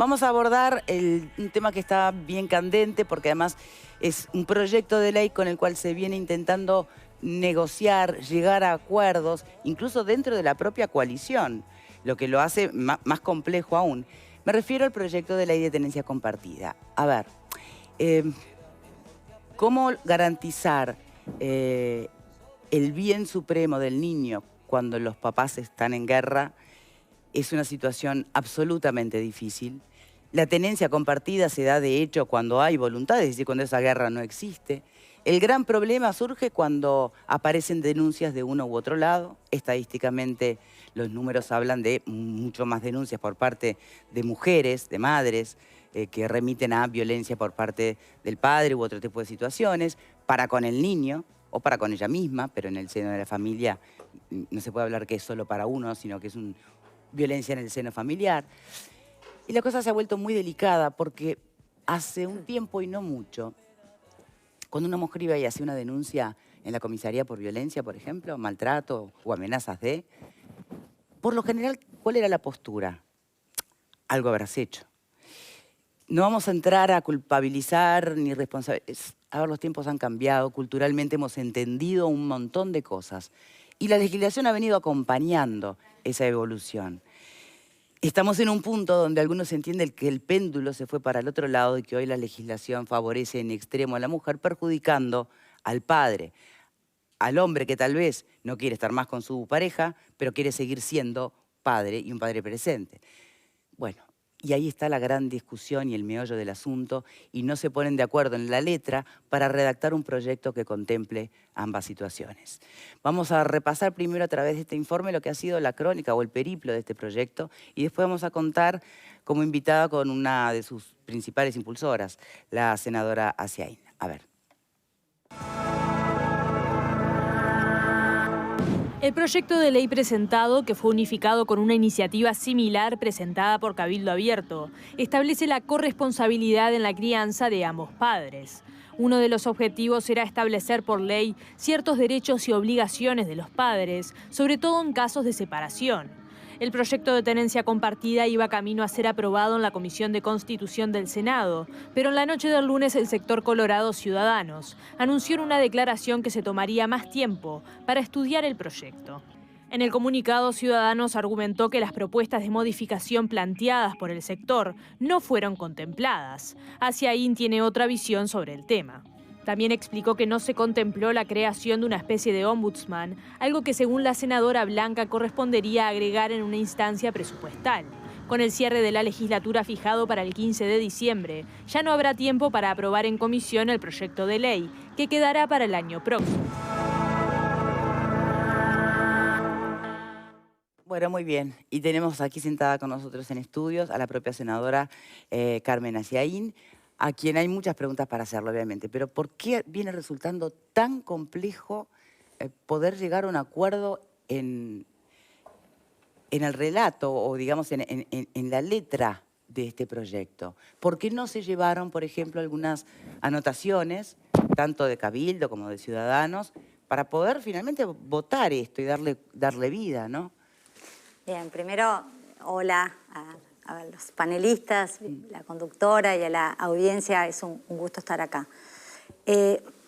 Vamos a abordar un tema que está bien candente porque además es un proyecto de ley con el cual se viene intentando negociar, llegar a acuerdos, incluso dentro de la propia coalición, lo que lo hace más complejo aún. Me refiero al proyecto de ley de tenencia compartida. A ver, ¿cómo garantizar el bien supremo del niño cuando los papás están en guerra? Es una situación absolutamente difícil. La tenencia compartida se da de hecho cuando hay voluntad, es decir, cuando esa guerra no existe. El gran problema surge cuando aparecen denuncias de uno u otro lado. Estadísticamente los números hablan de mucho más denuncias por parte de mujeres, de madres, que remiten a violencia por parte del padre u otro tipo de situaciones, para con el niño o para con ella misma, pero en el seno de la familia no se puede hablar que es solo para uno, sino que es violencia en el seno familiar. Y la cosa se ha vuelto muy delicada porque hace un tiempo y no mucho, cuando una mujer iba y hacía una denuncia en la comisaría por violencia, por ejemplo, maltrato o amenazas por lo general, ¿cuál era la postura? Algo habrás hecho. No vamos a entrar a culpabilizar ni responsabilizar. A ver, los tiempos han cambiado, culturalmente hemos entendido un montón de cosas. Y la legislación ha venido acompañando esa evolución. Estamos en un punto donde algunos entienden que el péndulo se fue para el otro lado y que hoy la legislación favorece en extremo a la mujer, perjudicando al padre, al hombre que tal vez no quiere estar más con su pareja, pero quiere seguir siendo padre y un padre presente. Bueno, y ahí está la gran discusión y el meollo del asunto, y no se ponen de acuerdo en la letra para redactar un proyecto que contemple ambas situaciones. Vamos a repasar primero a través de este informe lo que ha sido la crónica o el periplo de este proyecto, y después vamos a contar como invitada con una de sus principales impulsoras, la senadora Asiain. A ver. El proyecto de ley presentado, que fue unificado con una iniciativa similar presentada por Cabildo Abierto, establece la corresponsabilidad en la crianza de ambos padres. Uno de los objetivos era establecer por ley ciertos derechos y obligaciones de los padres, sobre todo en casos de separación. El proyecto de tenencia compartida iba camino a ser aprobado en la Comisión de Constitución del Senado, pero en la noche del lunes el sector Colorado Ciudadanos anunció en una declaración que se tomaría más tiempo para estudiar el proyecto. En el comunicado, Ciudadanos argumentó que las propuestas de modificación planteadas por el sector no fueron contempladas. Asiain tiene otra visión sobre el tema. También explicó que no se contempló la creación de una especie de ombudsman, algo que según la senadora Blanca correspondería agregar en una instancia presupuestal. Con el cierre de la legislatura fijado para el 15 de diciembre, ya no habrá tiempo para aprobar en comisión el proyecto de ley, que quedará para el año próximo. Bueno, muy bien. Y tenemos aquí sentada con nosotros en estudios a la propia senadora Carmen Asiain, a quien hay muchas preguntas para hacerle, obviamente. Pero ¿por qué viene resultando tan complejo poder llegar a un acuerdo en el relato o, digamos, en la letra de este proyecto? ¿Por qué no se llevaron, por ejemplo, algunas anotaciones, tanto de Cabildo como de Ciudadanos, para poder finalmente votar esto y darle vida, ¿no? Bien, primero, hola a los panelistas, la conductora y a la audiencia. Es un gusto estar acá.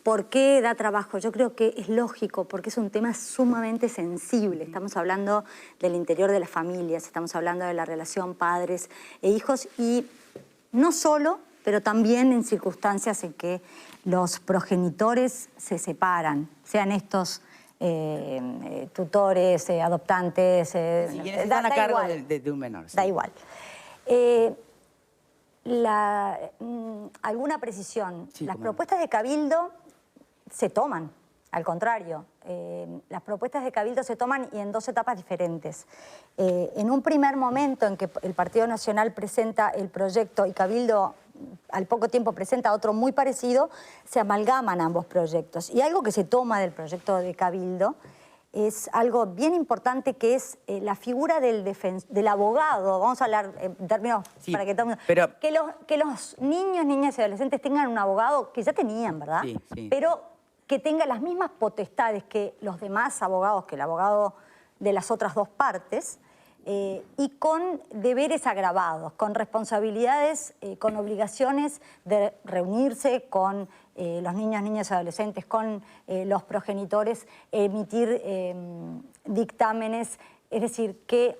¿Por qué da trabajo? Yo creo que es lógico, porque es un tema sumamente sensible. Estamos hablando del interior de las familias, estamos hablando de la relación padres e hijos, y no solo, pero también en circunstancias en que los progenitores se separan, sean estos tutores, adoptantes, si quienes están a cargo de un menor. Sí. Da igual. Alguna precisión. Sí, las propuestas de Cabildo se toman, al contrario. Las propuestas de Cabildo se toman y en dos etapas diferentes. En un primer momento en que el Partido Nacional presenta el proyecto y Cabildo al poco tiempo presenta otro muy parecido, se amalgaman ambos proyectos. Y algo que se toma del proyecto de Cabildo es algo bien importante, que es la figura del abogado. Vamos a hablar en términos para que todo el mundo... Pero... Que los niños, niñas y adolescentes tengan un abogado que ya tenían, ¿verdad? Sí, sí. Pero que tenga las mismas potestades que los demás abogados, que el abogado de las otras dos partes, y con deberes agravados, con responsabilidades, con obligaciones de reunirse con los niños, niñas y adolescentes, con los progenitores, emitir dictámenes. Es decir, que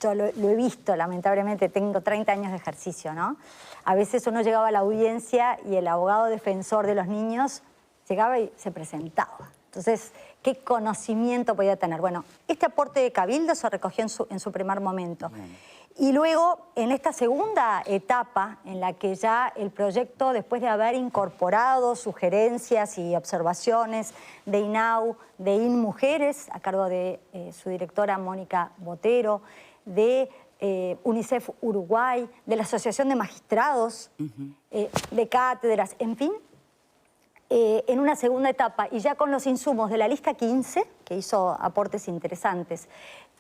yo lo he visto, lamentablemente, tengo 30 años de ejercicio, ¿no? A veces uno llegaba a la audiencia y el abogado defensor de los niños llegaba y se presentaba. Entonces, ¿qué conocimiento podía tener? Bueno, este aporte de Cabildo se recogió en su primer momento. Y luego, en esta segunda etapa, en la que ya el proyecto, después de haber incorporado sugerencias y observaciones de INAU, de INMujeres, a cargo de su directora Mónica Botero, de UNICEF Uruguay, de la Asociación de Magistrados, de cátedras, en fin, en una segunda etapa y ya con los insumos de la lista 15, que hizo aportes interesantes,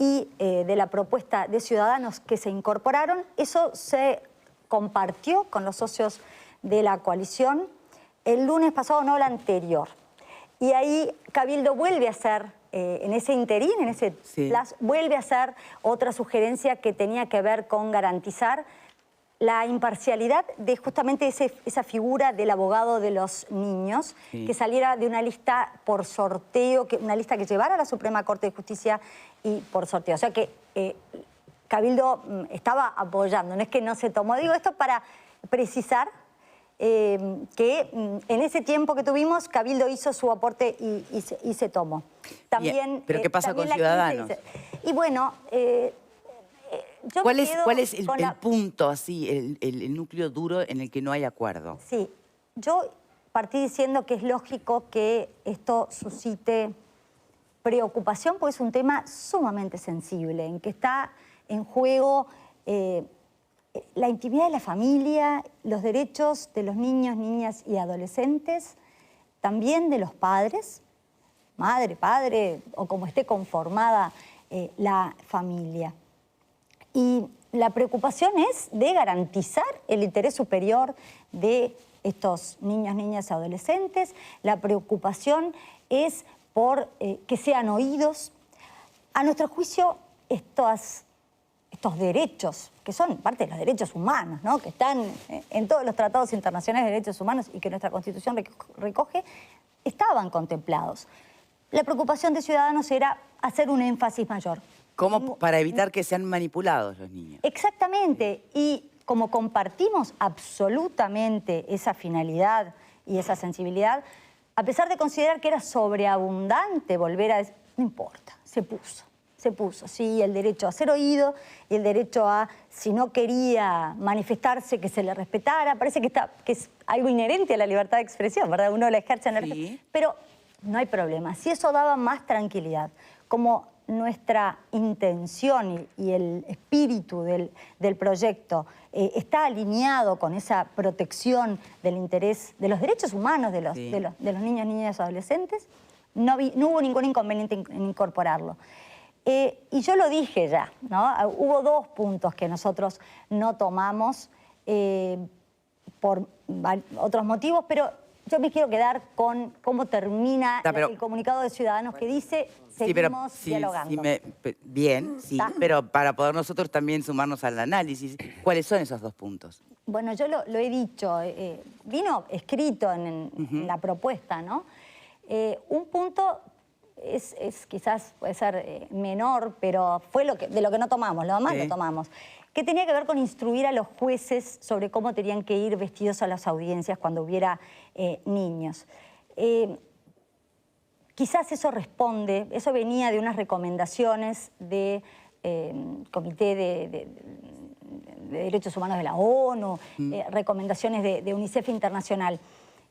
y de la propuesta de Ciudadanos que se incorporaron, eso se compartió con los socios de la coalición el lunes pasado, no el anterior. Y ahí Cabildo vuelve a hacer, en ese interín, en ese plazo, vuelve a hacer otra sugerencia que tenía que ver con garantizar la imparcialidad de justamente esa figura del abogado de los niños, que saliera de una lista por sorteo, una lista que llevara a la Suprema Corte de Justicia y por sorteo. O sea que Cabildo estaba apoyando, no es que no se tomó. Digo esto para precisar que en ese tiempo que tuvimos, Cabildo hizo su aporte y se tomó. También, ¿pero qué pasa con Ciudadanos? Y bueno... ¿Cuál es el punto, así, el núcleo duro en el que no hay acuerdo? Sí, yo partí diciendo que es lógico que esto suscite preocupación, porque es un tema sumamente sensible, en que está en juego la intimidad de la familia, los derechos de los niños, niñas y adolescentes, también de los padres, madre, padre, o como esté conformada la familia. Y la preocupación es de garantizar el interés superior de estos niños, niñas y adolescentes. La preocupación es por que sean oídos. A nuestro juicio, estos derechos, que son parte de los derechos humanos, ¿no?, que están en todos los tratados internacionales de derechos humanos y que nuestra Constitución recoge, estaban contemplados. La preocupación de Ciudadanos era hacer un énfasis mayor. ¿Cómo? Para evitar que sean manipulados los niños. Exactamente. Y como compartimos absolutamente esa finalidad y esa sensibilidad, a pesar de considerar que era sobreabundante volver a decir, no importa, se puso. Sí, el derecho a ser oído y el derecho a, si no quería manifestarse, que se le respetara. Parece que es algo inherente a la libertad de expresión, ¿verdad? Uno la ejerce en el respeto. Pero no hay problema. Si eso daba más tranquilidad, como nuestra intención y el espíritu del proyecto está alineado con esa protección del interés, de los derechos humanos de los niños, niñas y adolescentes, no hubo ningún inconveniente en incorporarlo. Y yo lo dije ya, ¿no? Hubo dos puntos que nosotros no tomamos por otros motivos, pero yo me quiero quedar con cómo termina el comunicado de Ciudadanos que dice seguimos dialogando. Pero para poder nosotros también sumarnos al análisis, ¿cuáles son esos dos puntos? Bueno, yo lo he dicho, vino escrito en la propuesta, ¿no? Un punto quizás puede ser menor, pero fue de lo que no tomamos, lo demás lo tomamos, que tenía que ver con instruir a los jueces sobre cómo tenían que ir vestidos a las audiencias cuando hubiera niños. Quizás eso venía de unas recomendaciones del Comité de Derechos Humanos de la ONU, recomendaciones de UNICEF Internacional.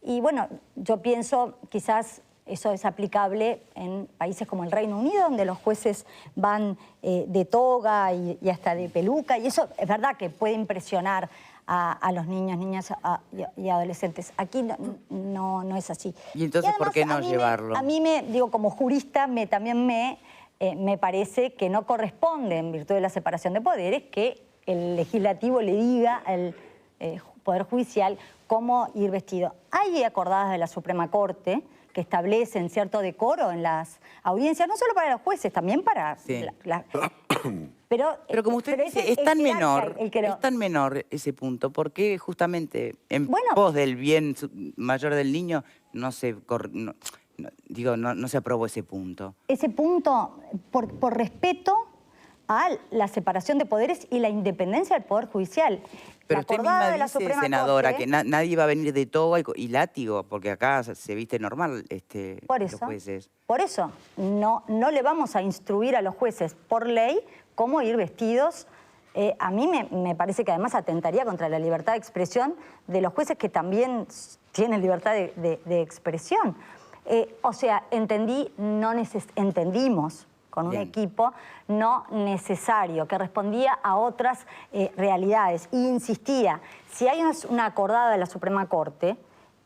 Y bueno, yo pienso quizás eso es aplicable en países como el Reino Unido, donde los jueces van de toga y hasta de peluca, y eso es verdad que puede impresionar a los niños, niñas y adolescentes. Aquí no es así. ¿Y entonces por qué no llevarlo? A mí, como jurista, también me parece que no corresponde, en virtud de la separación de poderes, que el legislativo le diga al Poder Judicial cómo ir vestido. Hay acordadas de la Suprema Corte que establecen cierto decoro en las audiencias, no solo para los jueces, también para Pero como usted dice, es tan menor ese punto, porque justamente en pos del bien mayor del niño no se aprobó ese punto. Ese punto, por respeto a la separación de poderes y la independencia del Poder Judicial. Pero usted misma dice, senadora, que nadie va a venir de toga y látigo, porque acá se viste normal los jueces. Por eso, no le vamos a instruir a los jueces por ley cómo ir vestidos. A mí me parece que además atentaría contra la libertad de expresión de los jueces, que también tienen libertad de expresión. O sea, entendimos con un equipo no necesario, que respondía a otras realidades. Y insistía, si hay una acordada de la Suprema Corte,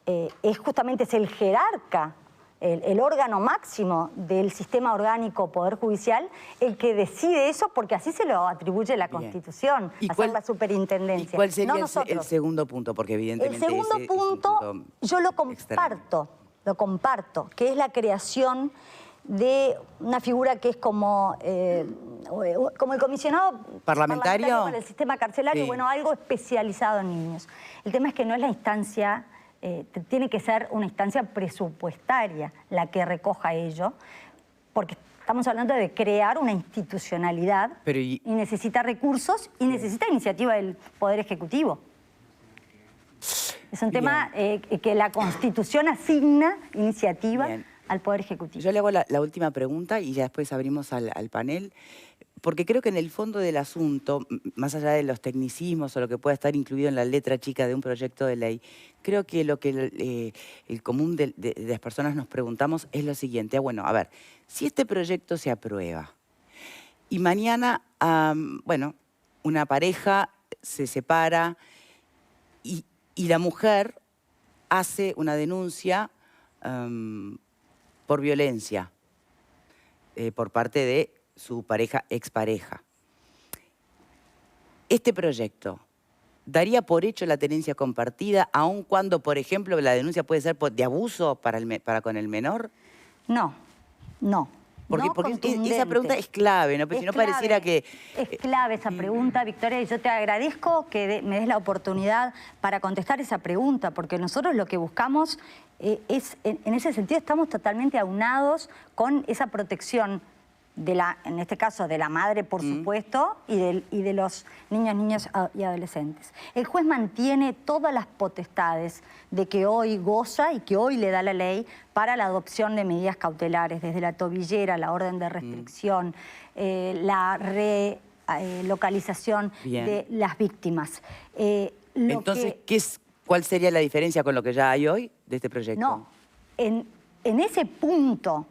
es el jerarca, el órgano máximo del sistema orgánico Poder Judicial, el que decide eso, porque así se lo atribuye la Constitución, hacer la superintendencia. ¿Y cuál sería el segundo punto? Porque evidentemente el segundo punto, yo lo comparto, que es la creación de una figura que es como el comisionado parlamentario para el sistema carcelario, bueno, algo especializado en niños. El tema es que no es la instancia, tiene que ser una instancia presupuestaria la que recoja ello, porque estamos hablando de crear una institucionalidad y necesita recursos y necesita iniciativa del Poder Ejecutivo. Es un tema que la Constitución asigna iniciativa al Poder Ejecutivo. Yo le hago la última pregunta y ya después abrimos al panel, porque creo que en el fondo del asunto, más allá de los tecnicismos o lo que pueda estar incluido en la letra chica de un proyecto de ley, creo que lo que el común de las personas nos preguntamos es lo siguiente. Bueno, a ver, si este proyecto se aprueba y mañana, una pareja se separa y la mujer hace una denuncia por violencia por parte de su expareja. Este proyecto daría por hecho la tenencia compartida, aun cuando, por ejemplo, la denuncia puede ser de abuso para con el menor. No. Porque esa pregunta es clave, ¿no? Porque si no pareciera que... Es clave esa pregunta, Victoria, y yo te agradezco que me des la oportunidad para contestar esa pregunta, porque nosotros lo que buscamos es, en ese sentido, estamos totalmente aunados con esa protección en este caso, de la madre, por supuesto, y de los niños, niñas y adolescentes. El juez mantiene todas las potestades de que hoy goza y que hoy le da la ley para la adopción de medidas cautelares, desde la tobillera, la orden de restricción, la relocalización de las víctimas. Entonces, ¿cuál sería la diferencia con lo que ya hay hoy de este proyecto? No, en ese punto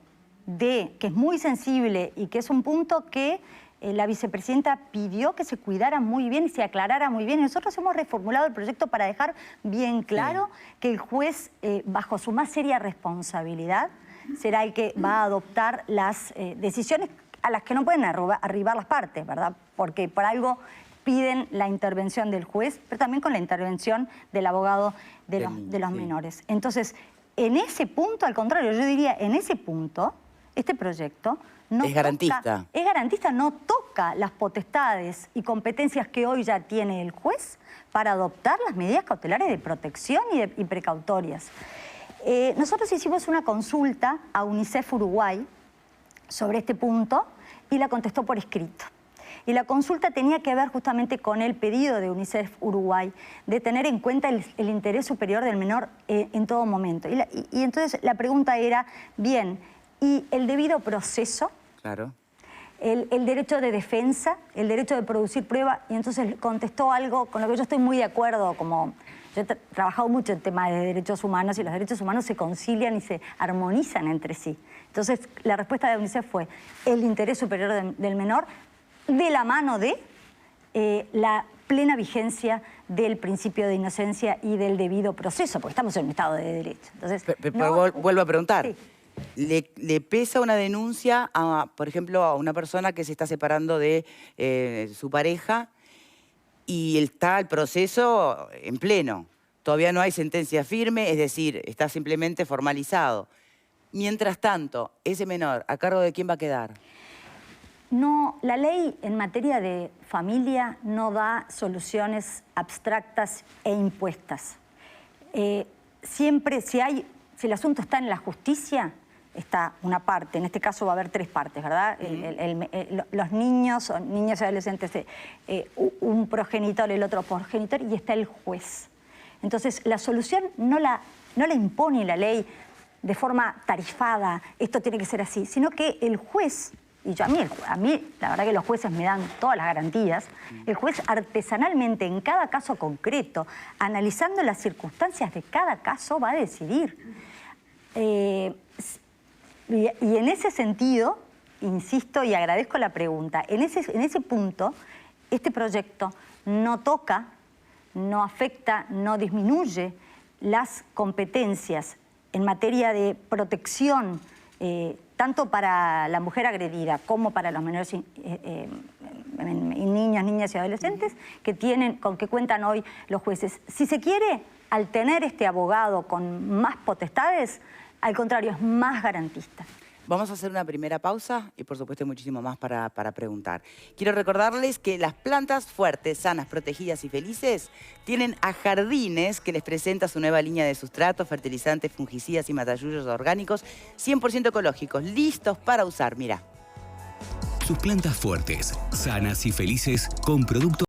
que es muy sensible y que es un punto que la vicepresidenta pidió que se cuidara muy bien y se aclarara muy bien. Y nosotros hemos reformulado el proyecto para dejar bien claro que el juez, bajo su más seria responsabilidad, será el que va a adoptar las decisiones a las que no pueden arribar las partes, ¿verdad? Porque por algo piden la intervención del juez, pero también con la intervención del abogado de los menores. Entonces, en ese punto, al contrario, yo diría, en ese punto, este proyecto es garantista. Es garantista, no toca las potestades y competencias que hoy ya tiene el juez para adoptar las medidas cautelares de protección y precautorias. Nosotros hicimos una consulta a UNICEF Uruguay sobre este punto y la contestó por escrito. Y la consulta tenía que ver justamente con el pedido de UNICEF Uruguay de tener en cuenta el interés superior del menor en todo momento. Y entonces la pregunta era, bien, ¿y el debido proceso? Claro. El derecho de defensa, el derecho de producir prueba. Y entonces contestó algo con lo que yo estoy muy de acuerdo, como yo he trabajado mucho en temas de derechos humanos y los derechos humanos se concilian y se armonizan entre sí. Entonces la respuesta de UNICEF fue el interés superior del menor de la mano de la plena vigencia del principio de inocencia y del debido proceso, porque estamos en un Estado de Derecho. Entonces, pero vuelvo a preguntar. Sí. ¿Le pesa una denuncia, por ejemplo, a una persona que se está separando de su pareja y está el proceso en pleno? Todavía no hay sentencia firme, es decir, está simplemente formalizado. Mientras tanto, ese menor, ¿a cargo de quién va a quedar? No, la ley en materia de familia no da soluciones abstractas e impuestas. Siempre, si el asunto está en la justicia, está una parte, en este caso va a haber 3 partes, ¿verdad? Los niños o niñas y adolescentes, un progenitor, el otro progenitor, y está el juez. Entonces, la solución no la impone la ley de forma tarifada, esto tiene que ser así, sino que el juez, y a mí la verdad que los jueces me dan todas las garantías, el juez artesanalmente en cada caso concreto, analizando las circunstancias de cada caso, va a decidir. Y en ese sentido, insisto y agradezco la pregunta, en ese punto, este proyecto no toca, no afecta, no disminuye las competencias en materia de protección, tanto para la mujer agredida como para los menores niños, niñas y adolescentes con que cuentan hoy los jueces. Si se quiere, al tener este abogado con más potestades, al contrario, es más garantista. Vamos a hacer una primera pausa y por supuesto hay muchísimo más para preguntar. Quiero recordarles que las plantas fuertes, sanas, protegidas y felices tienen a Jardines, que les presenta su nueva línea de sustratos, fertilizantes, fungicidas y matallullos orgánicos 100% ecológicos, listos para usar. Mira. Sus plantas fuertes, sanas y felices con productos